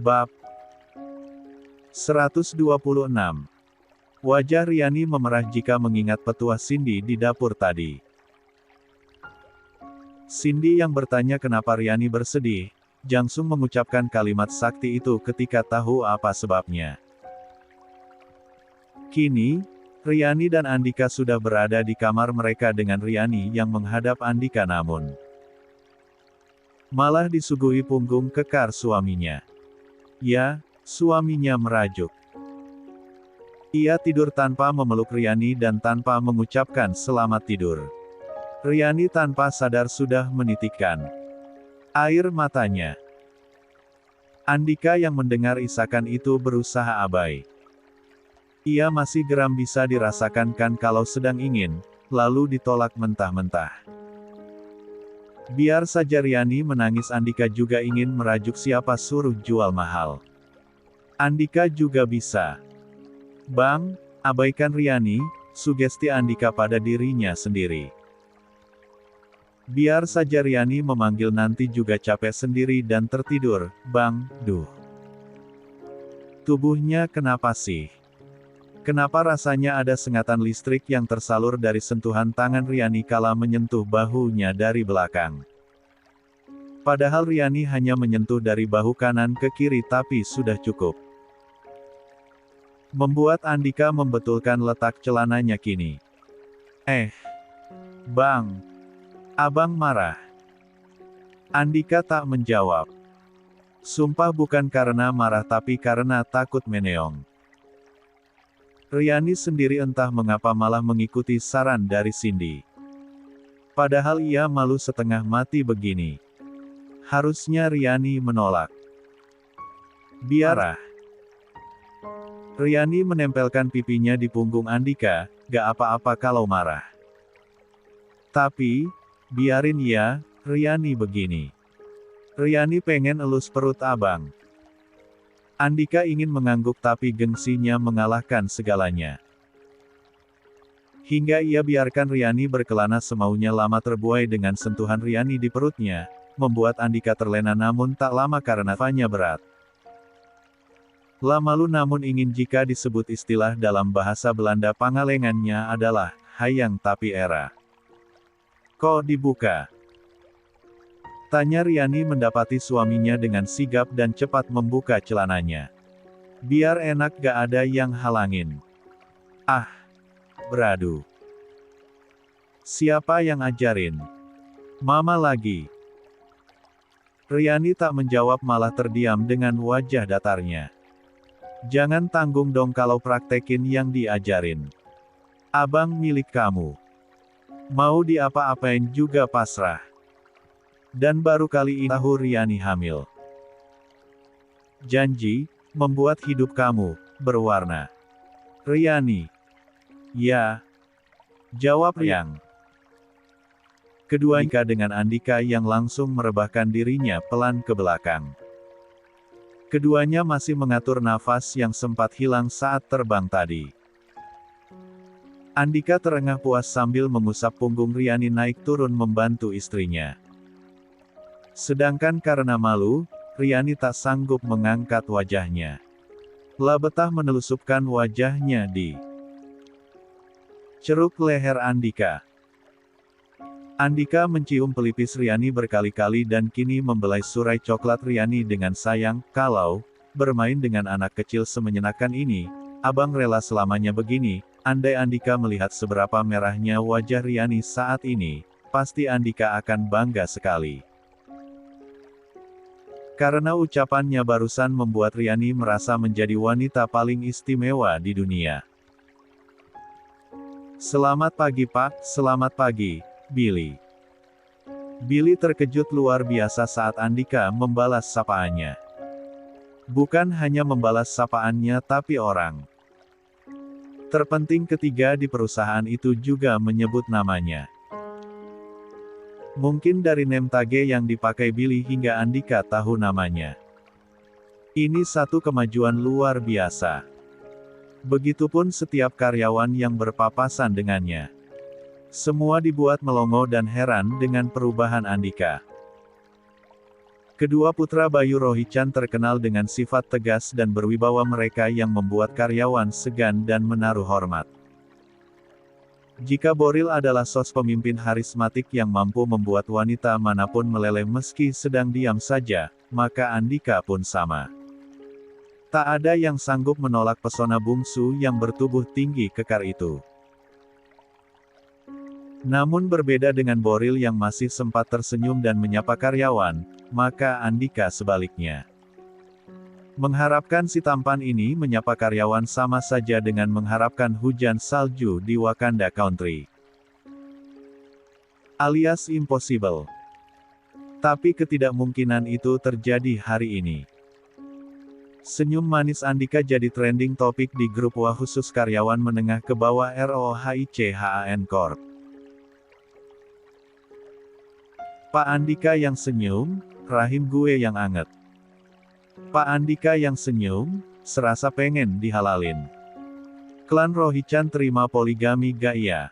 Bab 126. Wajah Riani memerah jika mengingat petuah Cindy di dapur tadi. Cindy yang bertanya kenapa Riani bersedih, langsung mengucapkan kalimat sakti itu ketika tahu apa sebabnya. Kini, Riani dan Andika sudah berada di kamar mereka dengan Riani yang menghadap Andika namun malah disuguhi punggung kekar suaminya. Ya, suaminya merajuk. Ia tidur tanpa memeluk Riani dan tanpa mengucapkan selamat tidur. Riani tanpa sadar sudah menitikkan air matanya. Andika yang mendengar isakan itu berusaha abai. Ia masih geram, bisa dirasakan kan kalau sedang ingin, lalu ditolak mentah-mentah. Biar saja Riani menangis, Andika juga ingin merajuk, siapa suruh jual mahal. Andika juga bisa. Bang, abaikan Riani, sugesti Andika pada dirinya sendiri. Biar saja Riani memanggil, nanti juga capek sendiri dan tertidur. Bang, duh. Tubuhnya kenapa sih? Kenapa rasanya ada sengatan listrik yang tersalur dari sentuhan tangan Riani kala menyentuh bahunya dari belakang. Padahal Riani hanya menyentuh dari bahu kanan ke kiri, tapi sudah cukup membuat Andika membetulkan letak celananya kini. Bang, abang marah. Andika tak menjawab. Sumpah bukan karena marah tapi karena takut meneong. Riani sendiri entah mengapa malah mengikuti saran dari Cindy. Padahal ia malu setengah mati begini. Harusnya Riani menolak. Biarlah. Riani menempelkan pipinya di punggung Andika, gak apa-apa kalau marah. Tapi, biarin ya, Riani begini. Riani pengen elus perut abang. Andika ingin mengangguk tapi gengsinya mengalahkan segalanya. Hingga ia biarkan Riani berkelana semaunya, lama terbuai dengan sentuhan Riani di perutnya, membuat Andika terlena namun tak lama karena nafasnya berat. Lamalu namun ingin, jika disebut istilah dalam bahasa Belanda pangalengannya adalah, hayang tapi era. Kok dibuka? Tanya Riani mendapati suaminya dengan sigap dan cepat membuka celananya. Biar enak, gak ada yang halangin. Beradu. Siapa yang ajarin? Mama lagi. Riani tak menjawab, malah terdiam dengan wajah datarnya. Jangan tanggung dong kalau praktekin yang diajarin. Abang milik kamu. Mau diapa-apain juga pasrah. Dan baru kali ini tahu Riani hamil. Janji, membuat hidup kamu berwarna. Riani. Ya. Jawab Riang. Kedua Andika dengan Andika yang langsung merebahkan dirinya pelan ke belakang. Keduanya masih mengatur nafas yang sempat hilang saat terbang tadi. Andika terengah puas sambil mengusap punggung Riani naik turun membantu istrinya. Sedangkan karena malu, Riani tak sanggup mengangkat wajahnya. Lah betah menelusupkan wajahnya di ceruk leher Andika. Andika mencium pelipis Riani berkali-kali dan kini membelai surai coklat Riani dengan sayang. Kalau bermain dengan anak kecil semenyenangkan ini, abang rela selamanya begini. Andai Andika melihat seberapa merahnya wajah Riani saat ini, pasti Andika akan bangga sekali. Karena ucapannya barusan membuat Riani merasa menjadi wanita paling istimewa di dunia. Selamat pagi Pak, selamat pagi, Billy. Billy terkejut luar biasa saat Andika membalas sapaannya. Bukan hanya membalas sapaannya tapi orang terpenting ketiga di perusahaan itu juga menyebut namanya. Mungkin dari name tag yang dipakai Billy hingga Andika tahu namanya. Ini satu kemajuan luar biasa. Begitupun setiap karyawan yang berpapasan dengannya. Semua dibuat melongo dan heran dengan perubahan Andika. Kedua putra Bayu Rohichan terkenal dengan sifat tegas dan berwibawa mereka yang membuat karyawan segan dan menaruh hormat. Jika Boril adalah sosok pemimpin karismatik yang mampu membuat wanita manapun meleleh meski sedang diam saja, maka Andika pun sama. Tak ada yang sanggup menolak pesona bungsu yang bertubuh tinggi kekar itu. Namun berbeda dengan Boril yang masih sempat tersenyum dan menyapa karyawan, maka Andika sebaliknya. Mengharapkan si tampan ini menyapa karyawan sama saja dengan mengharapkan hujan salju di Wakanda Country. Alias impossible. Tapi ketidakmungkinan itu terjadi hari ini. Senyum manis Andika jadi trending topik di grup WA khusus karyawan menengah ke bawah ROHICHAN Corp. Pak Andika yang senyum, rahim gue yang anget. Pak Andika yang senyum, serasa pengen dihalalin. Klan Rohichan terima poligami gak ya?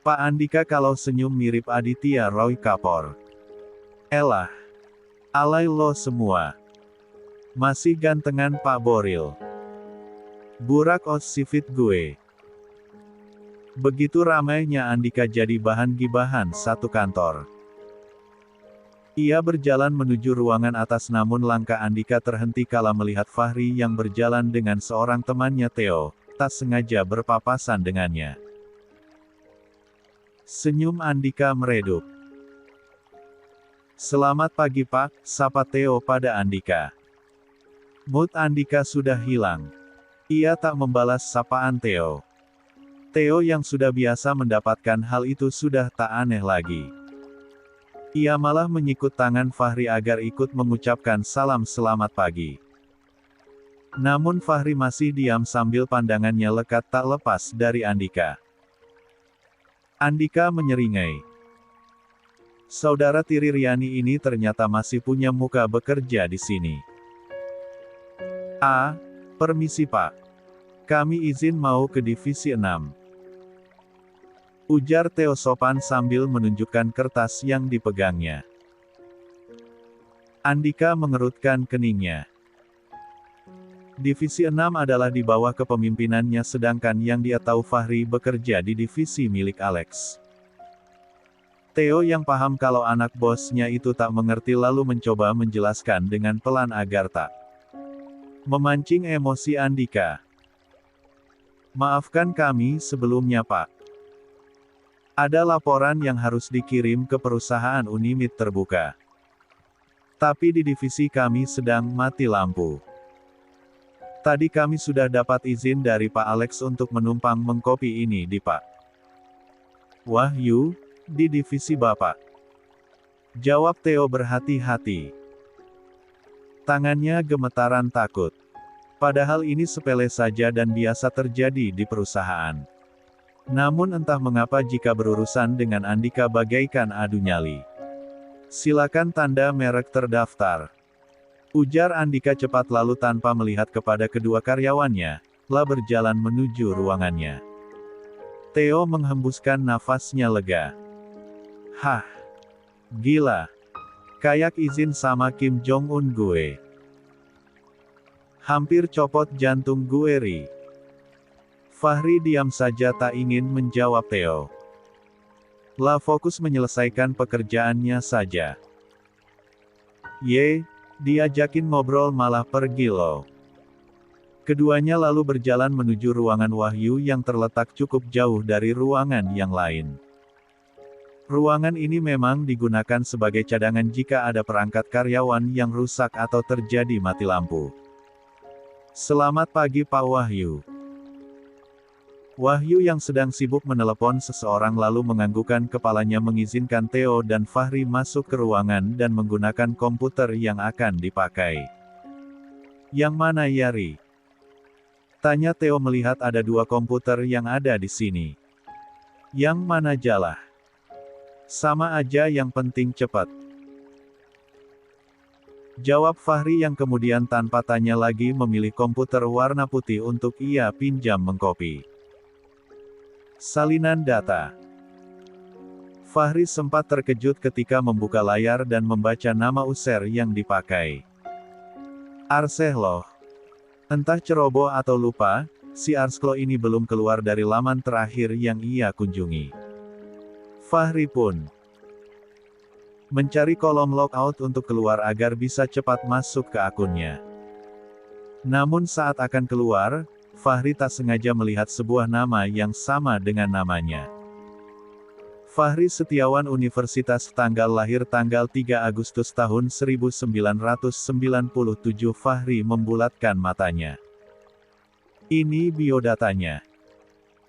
Pak Andika kalau senyum mirip Aditya Roy Kapoor. Elah. Alay lo semua. Masih gantengan Pak Boril. Burak osifit gue. Begitu ramainya Andika jadi bahan gibahan satu kantor. Ia berjalan menuju ruangan atas namun langkah Andika terhenti kala melihat Fahri yang berjalan dengan seorang temannya Theo, tak sengaja berpapasan dengannya. Senyum Andika meredup. Selamat pagi Pak, sapa Theo pada Andika. Mood Andika sudah hilang. Ia tak membalas sapaan Theo. Theo yang sudah biasa mendapatkan hal itu sudah tak aneh lagi. Ia malah menyikut tangan Fahri agar ikut mengucapkan salam selamat pagi. Namun Fahri masih diam sambil pandangannya lekat tak lepas dari Andika. Andika menyeringai. Saudara tiri Riani ini ternyata masih punya muka bekerja di sini. Permisi Pak. Kami izin mau ke divisi 6. Ujar Theo sopan sambil menunjukkan kertas yang dipegangnya. Andika mengerutkan keningnya. Divisi 6 adalah di bawah kepemimpinannya sedangkan yang dia tahu Fahri bekerja di divisi milik Alex. Theo yang paham kalau anak bosnya itu tak mengerti lalu mencoba menjelaskan dengan pelan agar tak memancing emosi Andika. Maafkan kami sebelumnya Pak. Ada laporan yang harus dikirim ke perusahaan Unimid terbuka. Tapi di divisi kami sedang mati lampu. Tadi kami sudah dapat izin dari Pak Alex untuk menumpang mengkopi ini di Pak Wahyu, di divisi Bapak. Jawab Theo berhati-hati. Tangannya gemetaran takut. Padahal ini sepele saja dan biasa terjadi di perusahaan. Namun entah mengapa jika berurusan dengan Andika bagaikan adu nyali. Silakan tanda merek terdaftar. Ujar Andika cepat lalu tanpa melihat kepada kedua karyawannya, lah berjalan menuju ruangannya. Theo menghembuskan nafasnya lega. Hah. Gila. Kayak izin sama Kim Jong-un gue. Hampir copot jantung gue ri. Fahri diam saja tak ingin menjawab Theo. Lah fokus menyelesaikan pekerjaannya saja. Diajakin ngobrol malah pergi loh. Keduanya lalu berjalan menuju ruangan Wahyu yang terletak cukup jauh dari ruangan yang lain. Ruangan ini memang digunakan sebagai cadangan jika ada perangkat karyawan yang rusak atau terjadi mati lampu. Selamat pagi Pak Wahyu. Wahyu yang sedang sibuk menelepon seseorang lalu menganggukkan kepalanya mengizinkan Theo dan Fahri masuk ke ruangan dan menggunakan komputer yang akan dipakai. Yang mana Yari? Tanya Theo melihat ada dua komputer yang ada di sini. Yang mana Jalah? Sama aja yang penting cepat. Jawab Fahri yang kemudian tanpa tanya lagi memilih komputer warna putih untuk ia pinjam mengkopi. Salinan data. Fahri sempat terkejut ketika membuka layar dan membaca nama user yang dipakai. Arsehloh. Entah ceroboh atau lupa, si Arsklo ini belum keluar dari laman terakhir yang ia kunjungi. Fahri pun mencari kolom logout untuk keluar agar bisa cepat masuk ke akunnya. Namun saat akan keluar, Fahri tak sengaja melihat sebuah nama yang sama dengan namanya. Fahri Setiawan Universitas, tanggal lahir tanggal 3 Agustus tahun 1997. Fahri membulatkan matanya. Ini biodatanya.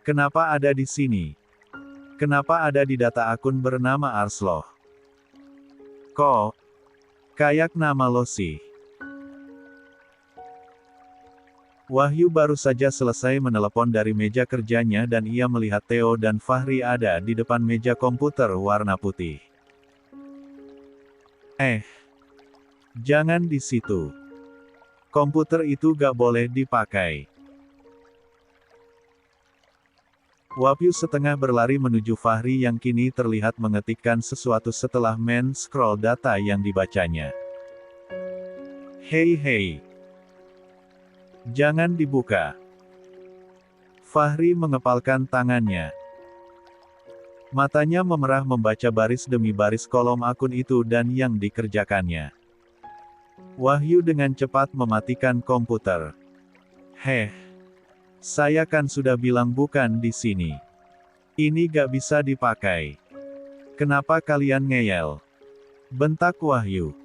Kenapa ada di sini? Kenapa ada di data akun bernama Arsloh? Kok kayak nama lo sih? Wahyu baru saja selesai menelepon dari meja kerjanya dan ia melihat Theo dan Fahri ada di depan meja komputer warna putih. Jangan di situ. Komputer itu gak boleh dipakai. Wahyu setengah berlari menuju Fahri yang kini terlihat mengetikkan sesuatu setelah men-scroll data yang dibacanya. Hei. Jangan dibuka. Fahri mengepalkan tangannya. Matanya memerah membaca baris demi baris kolom akun itu dan yang dikerjakannya. Wahyu dengan cepat mematikan komputer. Saya kan sudah bilang bukan di sini. Ini gak bisa dipakai. Kenapa kalian ngeyel? Bentak Wahyu.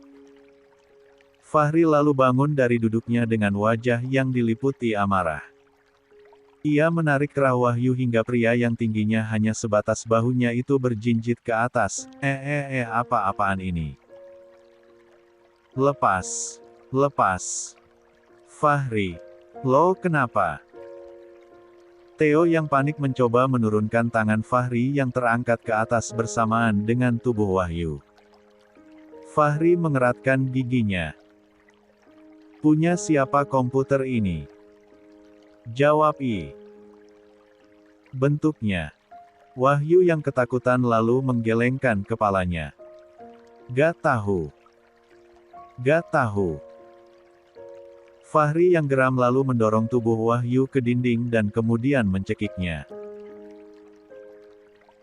Fahri lalu bangun dari duduknya dengan wajah yang diliputi amarah. Ia menarik kerah Wahyu hingga pria yang tingginya hanya sebatas bahunya itu berjinjit ke atas. Apa-apaan ini? Lepas. Fahri. Lo kenapa? Theo yang panik mencoba menurunkan tangan Fahri yang terangkat ke atas bersamaan dengan tubuh Wahyu. Fahri mengeratkan giginya. Punya siapa komputer ini? Jawab I. Bentuknya. Wahyu yang ketakutan lalu menggelengkan kepalanya. Gak tahu. Fahri yang geram lalu mendorong tubuh Wahyu ke dinding dan kemudian mencekiknya.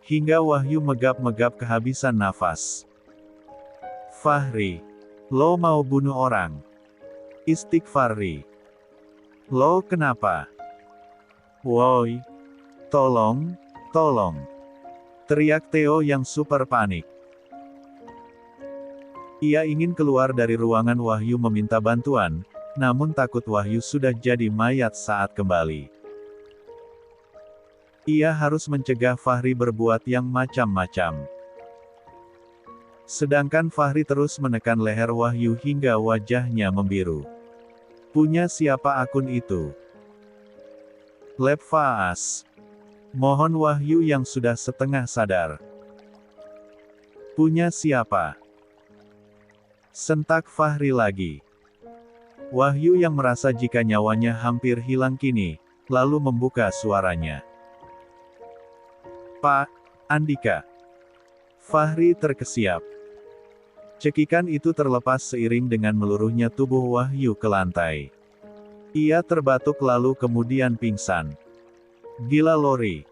Hingga Wahyu megap-megap kehabisan nafas. Fahri. Lo mau bunuh orang? Istighfari. Lo kenapa? Woi. Tolong. Teriak Theo yang super panik. Ia ingin keluar dari ruangan Wahyu meminta bantuan, namun takut Wahyu sudah jadi mayat saat kembali. Ia harus mencegah Fahri berbuat yang macam-macam. Sedangkan Fahri terus menekan leher Wahyu hingga wajahnya membiru. Punya siapa akun itu? Lab Faas. Mohon Wahyu yang sudah setengah sadar. Punya siapa? Sentak Fahri lagi. Wahyu yang merasa jika nyawanya hampir hilang kini, lalu membuka suaranya. Pak Andika. Fahri terkesiap. Cekikan itu terlepas seiring dengan meluruhnya tubuh Wahyu ke lantai. Ia terbatuk lalu kemudian pingsan. Gila Lori.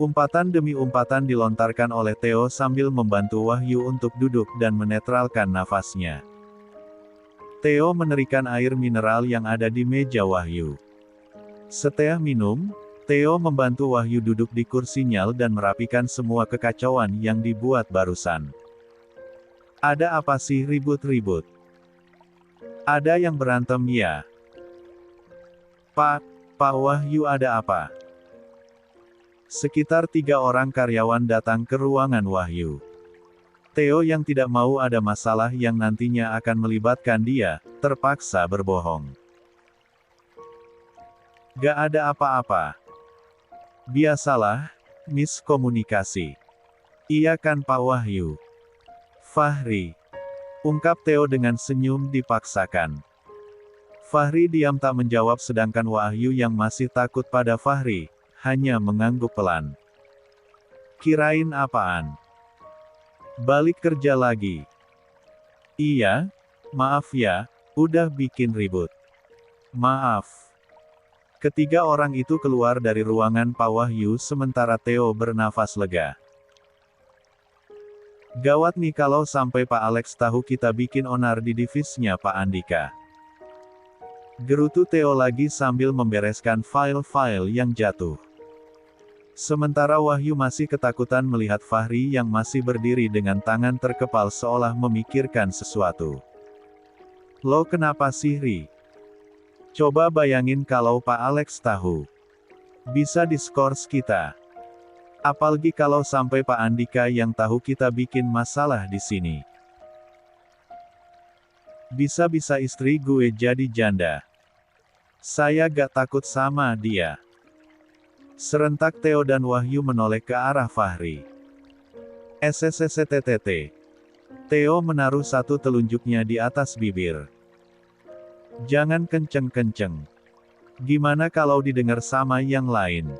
Umpatan demi umpatan dilontarkan oleh Theo sambil membantu Wahyu untuk duduk dan menetralkan nafasnya. Theo menerikan air mineral yang ada di meja Wahyu. Setelah minum, Theo membantu Wahyu duduk di kursinya dan merapikan semua kekacauan yang dibuat barusan. Ada apa sih ribut-ribut? Ada yang berantem ya? Pak Wahyu, ada apa? Sekitar 3 orang karyawan datang ke ruangan Wahyu. Theo yang tidak mau ada masalah yang nantinya akan melibatkan dia, terpaksa berbohong. Gak ada apa-apa. Biasalah, miskomunikasi. Iya kan Pak Wahyu? Fahri. Ungkap Theo dengan senyum dipaksakan. Fahri diam tak menjawab sedangkan Wahyu yang masih takut pada Fahri, hanya mengangguk pelan. Kirain apaan? Balik kerja lagi. Iya, maaf ya, udah bikin ribut. Maaf. Ketiga orang itu keluar dari ruangan Pak Wahyu sementara Theo bernafas lega. Gawat nih kalau sampai Pak Alex tahu kita bikin onar di divisnya Pak Andika. Gerutu Theo lagi sambil membereskan file-file yang jatuh. Sementara Wahyu masih ketakutan melihat Fahri yang masih berdiri dengan tangan terkepal seolah memikirkan sesuatu. Lo kenapa sih, Ri? Coba bayangin kalau Pak Alex tahu. Bisa diskors kita. Apalagi kalau sampai Pak Andika yang tahu kita bikin masalah di sini. Bisa-bisa istri gue jadi janda. Saya gak takut sama dia. Serentak Theo dan Wahyu menoleh ke arah Fahri. SSSTTT. Theo menaruh satu telunjuknya di atas bibir. Jangan kenceng-kenceng. Gimana kalau didengar sama yang lain?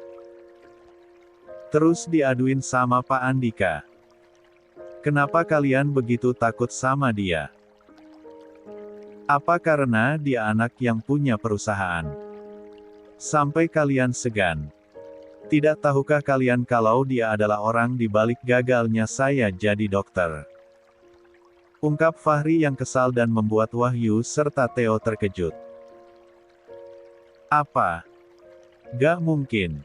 Terus diaduin sama Pak Andika. Kenapa kalian begitu takut sama dia? Apa karena dia anak yang punya perusahaan? Sampai kalian segan. Tidak tahukah kalian kalau dia adalah orang di balik gagalnya saya jadi dokter? Ungkap Fahri yang kesal dan membuat Wahyu serta Theo terkejut. Apa? Gak mungkin.